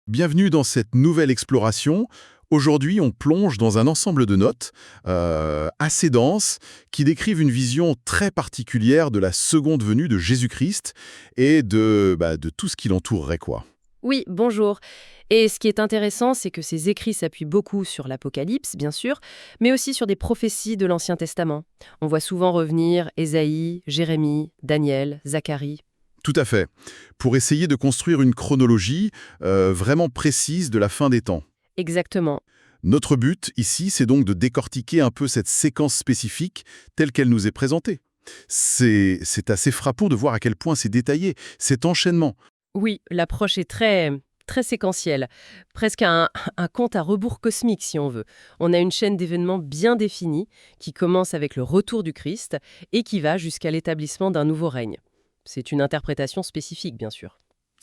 Bienvenue dans cette nouvelle exploration. Aujourd'hui, on plonge dans un ensemble de notes assez denses qui décrivent une vision très particulière de la seconde venue de Jésus-Christ et de tout ce qui l'entourerait, quoi. Oui, bonjour. Et ce qui est intéressant, c'est que ces écrits s'appuient beaucoup sur l'Apocalypse, bien sûr, mais aussi sur des prophéties de l'Ancien Testament. On voit souvent revenir Ésaïe, Jérémie, Daniel, Zacharie. Tout à fait. Pour essayer de construire une chronologie vraiment précise de la fin des temps. Exactement. Notre but, ici, c'est donc de décortiquer un peu cette séquence spécifique telle qu'elle nous est présentée. C'est assez frappant de voir à quel point c'est détaillé, cet enchaînement. Oui, l'approche est très séquentielle, presque un compte à rebours cosmique si on veut. On a une chaîne d'événements bien définie qui commence avec le retour du Christ et qui va jusqu'à l'établissement d'un nouveau règne. C'est une interprétation spécifique, bien sûr.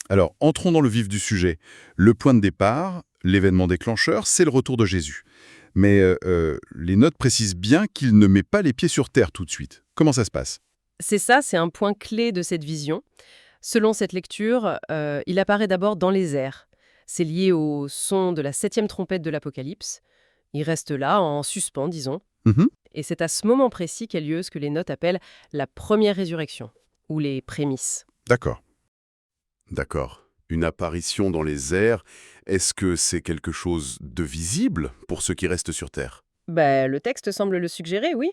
Alors, entrons dans le vif du sujet. Le point de départ, l'événement déclencheur, c'est le retour de Jésus. Mais les notes précisent bien qu'il ne met pas les pieds sur terre tout de suite. Comment ça se passe? C'est ça, c'est un point clé de cette vision. Selon cette lecture, il apparaît d'abord dans les airs. C'est lié au son de la septième trompette de l'Apocalypse. Il reste là, en suspens, disons. Mhm. Et c'est à ce moment précis qu'a lieu ce que les notes appellent la première résurrection, ou les prémices. D'accord. D'accord. Une apparition dans les airs, est-ce que c'est quelque chose de visible pour ceux qui restent sur Terre? Le texte semble le suggérer, oui.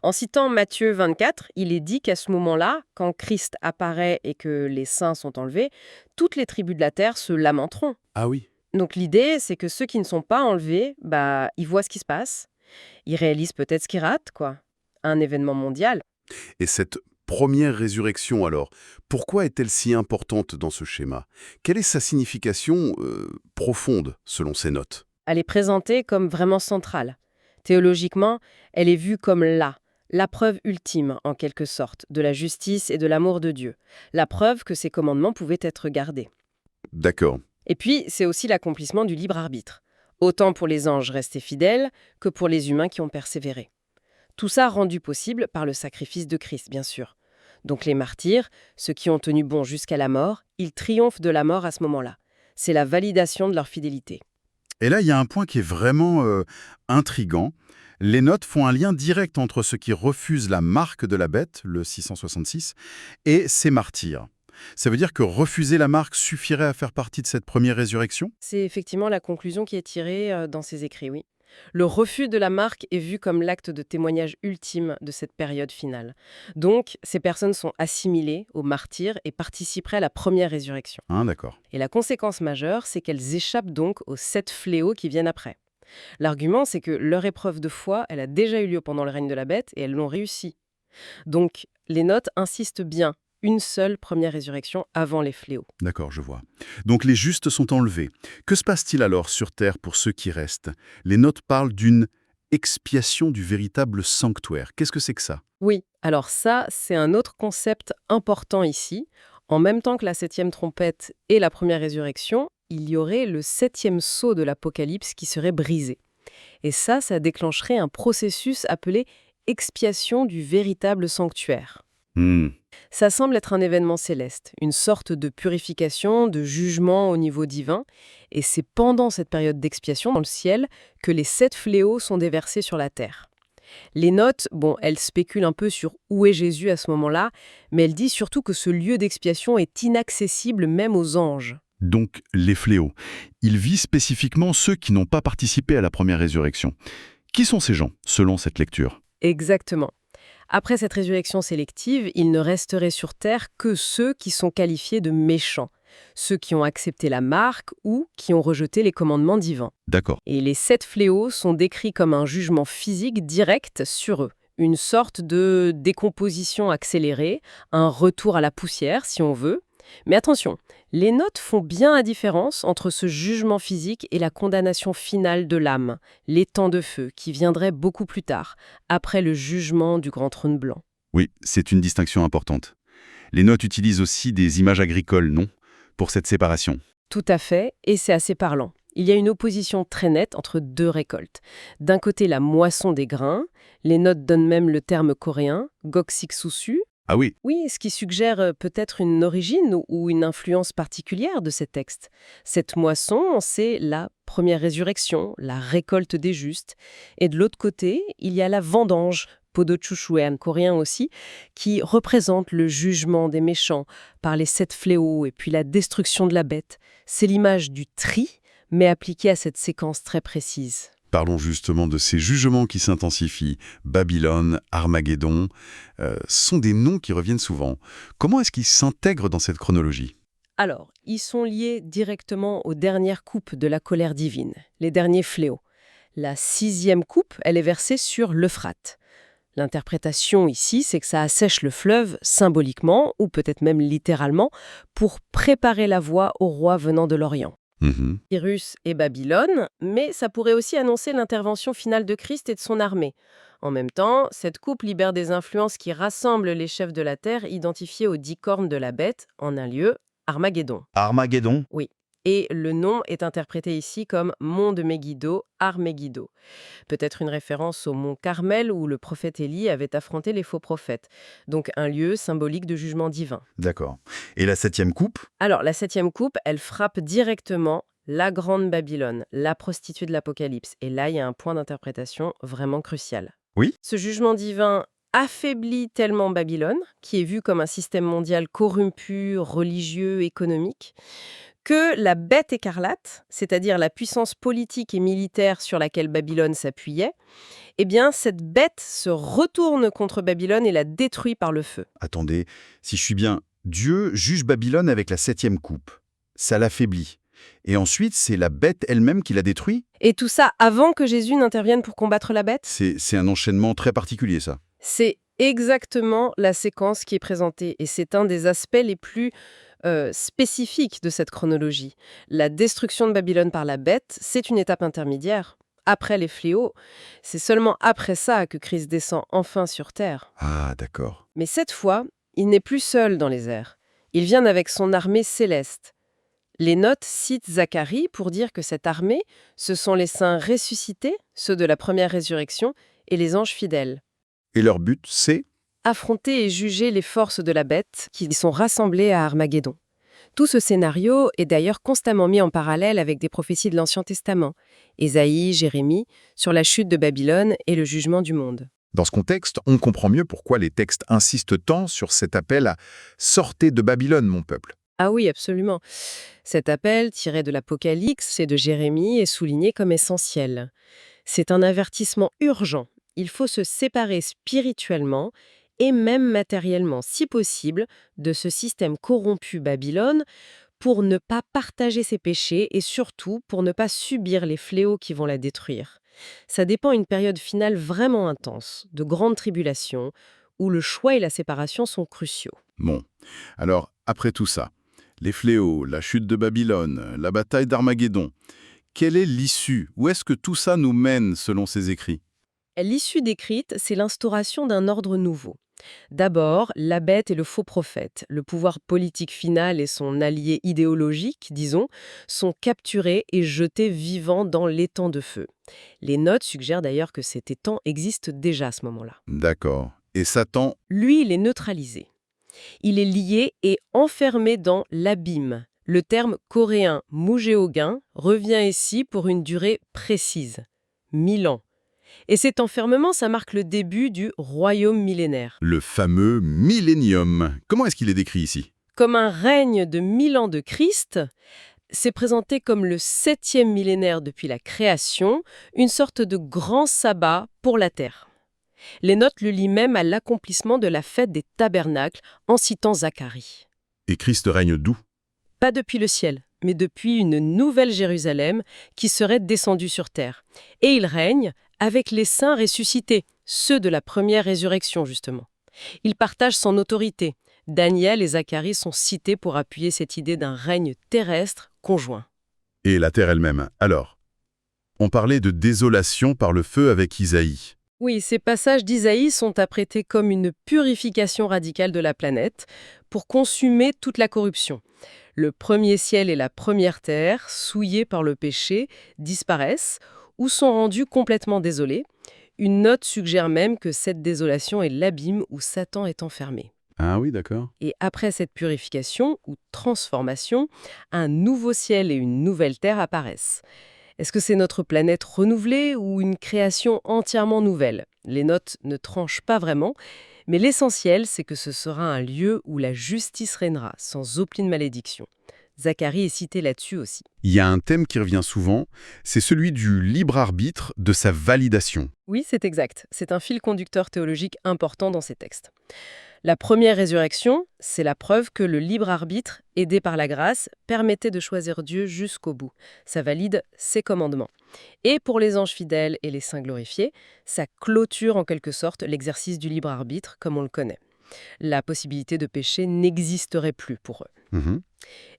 En citant Matthieu 24, il est dit qu'à ce moment-là, quand Christ apparaît et que les saints sont enlevés, toutes les tribus de la terre se lamenteront. Ah oui. Donc l'idée, c'est que ceux qui ne sont pas enlevés, ils voient ce qui se passe, ils réalisent peut-être ce qu'ils ratent, quoi. Un événement mondial. Et cette première résurrection alors, pourquoi est-elle si importante dans ce schéma? Quelle est sa signification profonde selon ces notes? Elle est présentée comme vraiment centrale. Théologiquement, elle est vue comme la preuve ultime, en quelque sorte, de la justice et de l'amour de Dieu. La preuve que ses commandements pouvaient être gardés. D'accord. Et puis, c'est aussi l'accomplissement du libre arbitre. Autant pour les anges restés fidèles que pour les humains qui ont persévéré. Tout ça rendu possible par le sacrifice de Christ, bien sûr. Donc les martyrs, ceux qui ont tenu bon jusqu'à la mort, ils triomphent de la mort à ce moment-là. C'est la validation de leur fidélité. Et là, il y a un point qui est vraiment intriguant. Les notes font un lien direct entre ceux qui refusent la marque de la bête, le 666, et ces martyrs. Ça veut dire que refuser la marque suffirait à faire partie de cette première résurrection? C'est effectivement la conclusion qui est tirée dans ces écrits, oui. Le refus de la marque est vu comme l'acte de témoignage ultime de cette période finale. Donc, ces personnes sont assimilées aux martyrs et participeraient à la première résurrection. Hein, d'accord. Et la conséquence majeure, c'est qu'elles échappent donc aux 7 fléaux qui viennent après. L'argument, c'est que leur épreuve de foi, elle a déjà eu lieu pendant le règne de la bête et elles l'ont réussi. Donc, les notes insistent bien. Une seule première résurrection avant les fléaux. D'accord, je vois. Donc les justes sont enlevés. Que se passe-t-il alors sur Terre pour ceux qui restent? Les notes parlent d'une expiation du véritable sanctuaire. Qu'est-ce que c'est que ça? Oui, alors ça, c'est un autre concept important ici. En même temps que la septième trompette et la première résurrection, il y aurait le septième sceau de l'Apocalypse qui serait brisé. Et ça déclencherait un processus appelé expiation du véritable sanctuaire. Hmm. Ça semble être un événement céleste, une sorte de purification, de jugement au niveau divin, et c'est pendant cette période d'expiation dans le ciel que les 7 fléaux sont déversés sur la terre. Les notes, elles spéculent un peu sur où est Jésus à ce moment-là, mais elles disent surtout que ce lieu d'expiation est inaccessible même aux anges. Donc les fléaux. Ils visent spécifiquement ceux qui n'ont pas participé à la première résurrection. Qui sont ces gens, selon cette lecture? Exactement. Après cette résurrection sélective, il ne resterait sur terre que ceux qui sont qualifiés de méchants, ceux qui ont accepté la marque ou qui ont rejeté les commandements divins. D'accord. Et les 7 fléaux sont décrits comme un jugement physique direct sur eux, une sorte de décomposition accélérée, un retour à la poussière si on veut. Mais attention, les notes font bien la différence entre ce jugement physique et la condamnation finale de l'âme, l'étang de feu, qui viendrait beaucoup plus tard, après le jugement du grand trône blanc. Oui, c'est une distinction importante. Les notes utilisent aussi des images agricoles, non? Pour cette séparation. Tout à fait, et c'est assez parlant. Il y a une opposition très nette entre deux récoltes. D'un côté, la moisson des grains, les notes donnent même le terme coréen, goksiksusu, Ah oui, Oui, ce qui suggère peut-être une origine ou une influence particulière de ces textes. Cette moisson, c'est la première résurrection, la récolte des justes. Et de l'autre côté, il y a la vendange, Podochushuen, coréen aussi, qui représente le jugement des méchants par les 7 fléaux et puis la destruction de la bête. C'est l'image du tri, mais appliquée à cette séquence très précise. parlons justement de ces jugements qui s'intensifient. Babylone, Armageddon, sont des noms qui reviennent souvent. Comment est-ce qu'ils s'intègrent dans cette chronologie? Alors, ils sont liés directement aux dernières coupes de la colère divine, les derniers fléaux. La 6e coupe, elle est versée sur l'Euphrate. L'interprétation ici, c'est que ça assèche le fleuve symboliquement, ou peut-être même littéralement, pour préparer la voie au roi venant de l'Orient. Mhm. Cyrus et Babylone, mais ça pourrait aussi annoncer l'intervention finale de Christ et de son armée. En même temps, cette coupe libère des influences qui rassemblent les chefs de la terre identifiés aux 10 cornes de la bête, en un lieu, Armageddon. Armageddon? Oui. Et le nom est interprété ici comme Mont de Megiddo, Ar-Megiddo. Peut-être une référence au mont Carmel où le prophète Élie avait affronté les faux prophètes. Donc un lieu symbolique de jugement divin. D'accord. Et la 7e coupe? Alors, la 7e coupe, elle frappe directement la Grande Babylone, la prostituée de l'Apocalypse. Et là, il y a un point d'interprétation vraiment crucial. Oui. Ce jugement divin affaiblit tellement Babylone, qui est vu comme un système mondial corrompu, religieux, économique, que la bête écarlate, c'est-à-dire la puissance politique et militaire sur laquelle Babylone s'appuyait, eh bien, cette bête se retourne contre Babylone et la détruit par le feu. Attendez, si je suis bien, Dieu juge Babylone avec la 7e coupe. Ça l'affaiblit. Et ensuite, c'est la bête elle-même qui la détruit? Et tout ça avant que Jésus n'intervienne pour combattre la bête? C'est un enchaînement très particulier, ça. C'est exactement la séquence qui est présentée et c'est un des aspects les plus spécifiques de cette chronologie. La destruction de Babylone par la bête, c'est une étape intermédiaire. Après les fléaux, c'est seulement après ça que Christ descend enfin sur terre. Ah, d'accord. Mais cette fois, il n'est plus seul dans les airs. Il vient avec son armée céleste. Les notes citent Zacharie pour dire que cette armée, ce sont les saints ressuscités, ceux de la première résurrection, et les anges fidèles. Et leur but, c'est? Affronter et juger les forces de la bête qui sont rassemblées à Armageddon. Tout ce scénario est d'ailleurs constamment mis en parallèle avec des prophéties de l'Ancien Testament, Ésaïe, Jérémie, sur la chute de Babylone et le jugement du monde. Dans ce contexte, on comprend mieux pourquoi les textes insistent tant sur cet appel à « Sortez de Babylone, mon peuple ». Ah oui, absolument. Cet appel, tiré de l'Apocalypse et de Jérémie, est souligné comme essentiel. C'est un avertissement urgent. Il faut se séparer spirituellement et même matériellement, si possible, de ce système corrompu Babylone pour ne pas partager ses péchés et surtout pour ne pas subir les fléaux qui vont la détruire. Ça dépend d'une période finale vraiment intense, de grandes tribulations, où le choix et la séparation sont cruciaux. Bon. Alors, après tout ça, les fléaux, la chute de Babylone, la bataille d'Armageddon, quelle est l'issue? Où est-ce que tout ça nous mène selon ces écrits? L'issue décrite, c'est l'instauration d'un ordre nouveau. D'abord, la bête et le faux prophète, le pouvoir politique final et son allié idéologique, disons, sont capturés et jetés vivants dans l'étang de feu. Les notes suggèrent d'ailleurs que cet étang existe déjà à ce moment-là. D'accord. Et Satan? Lui, il est neutralisé. Il est lié et enfermé dans l'abîme. Le terme coréen Mujeogun revient ici pour une durée précise, 1000 ans. Et cet enfermement, ça marque le début du royaume millénaire. Le fameux millénium. Comment est-ce qu'il est décrit ici? Comme un règne de 1000 ans de Christ, c'est présenté comme le 7e millénaire depuis la création, une sorte de grand sabbat pour la terre. Les notes le lient même à l'accomplissement de la fête des tabernacles en citant Zacharie. Et Christ règne d'où? Pas depuis le ciel, mais depuis une nouvelle Jérusalem qui serait descendue sur terre. Et il règne avec les saints ressuscités, ceux de la première résurrection justement. Il partage son autorité. Daniel et Zacharie sont cités pour appuyer cette idée d'un règne terrestre conjoint. Et la terre elle-même. Alors, on parlait de désolation par le feu avec Isaïe. Oui, ces passages d'Isaïe sont apprêtés comme une purification radicale de la planète pour consumer toute la corruption. Le premier ciel et la première terre, souillés par le péché, disparaissent ou sont rendus complètement désolés. Une note suggère même que cette désolation est l'abîme où Satan est enfermé. Ah oui, d'accord. Et après cette purification, ou transformation, un nouveau ciel et une nouvelle terre apparaissent. Est-ce que c'est notre planète renouvelée ou une création entièrement nouvelle? Les notes ne tranchent pas vraiment, mais l'essentiel, c'est que ce sera un lieu où la justice régnera, sans aucune malédiction. Zacharie est cité là-dessus aussi. Il y a un thème qui revient souvent, c'est celui du libre arbitre, de sa validation. Oui, c'est exact. C'est un fil conducteur théologique important dans ces textes. La première résurrection, c'est la preuve que le libre arbitre, aidé par la grâce, permettait de choisir Dieu jusqu'au bout. Ça valide ses commandements. Et pour les anges fidèles et les saints glorifiés, ça clôture en quelque sorte l'exercice du libre arbitre comme on le connaît. La possibilité de pécher n'existerait plus pour eux. Mhm.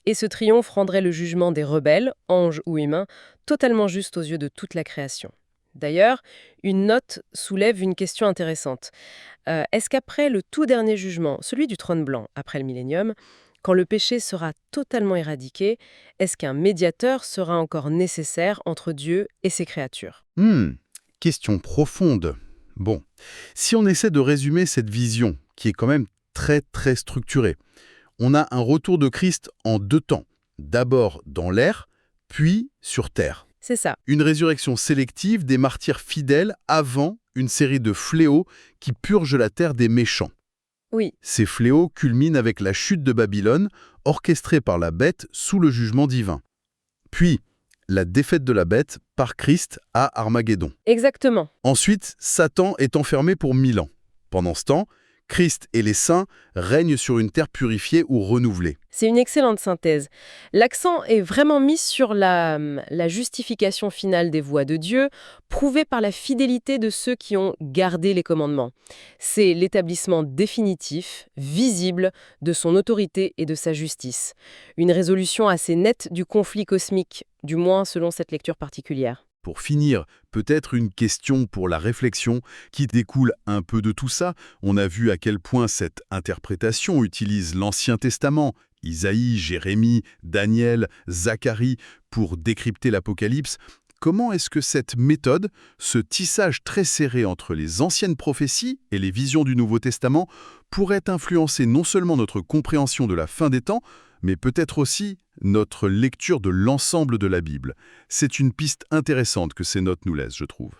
Et ce triomphe rendrait le jugement des rebelles, anges ou humains, totalement juste aux yeux de toute la création. D'ailleurs, une note soulève une question intéressante. Est-ce qu'après le tout dernier jugement, celui du trône blanc, après le millénium, quand le péché sera totalement éradiqué, est-ce qu'un médiateur sera encore nécessaire entre Dieu et ses créatures? Question profonde. Bon, si on essaie de résumer cette vision, qui est quand même très très structurée, on a un retour de Christ en 2 temps. D'abord dans l'air, puis sur terre. C'est ça. Une résurrection sélective des martyrs fidèles avant une série de fléaux qui purgent la terre des méchants. Oui, Ces fléaux culminent avec la chute de Babylone, orchestrée par la bête sous le jugement divin. Puis, la défaite de la bête par Christ à Armageddon. exactement. Ensuite, Satan est enfermé pour 1000 ans. Pendant ce temps, Christ et les saints règnent sur une terre purifiée ou renouvelée. C'est une excellente synthèse. L'accent est vraiment mis sur la justification finale des voies de Dieu, prouvée par la fidélité de ceux qui ont gardé les commandements. C'est l'établissement définitif, visible, de son autorité et de sa justice. Une résolution assez nette du conflit cosmique, du moins selon cette lecture particulière. Pour finir, peut-être une question pour la réflexion qui découle un peu de tout ça. On a vu à quel point cette interprétation utilise l'Ancien Testament, Isaïe, Jérémie, Daniel, Zacharie, pour décrypter l'Apocalypse. Comment est-ce que cette méthode, ce tissage très serré entre les anciennes prophéties et les visions du Nouveau Testament, pourrait influencer non seulement notre compréhension de la fin des temps, mais peut-être aussi notre lecture de l'ensemble de la Bible? C'est une piste intéressante que ces notes nous laissent, je trouve.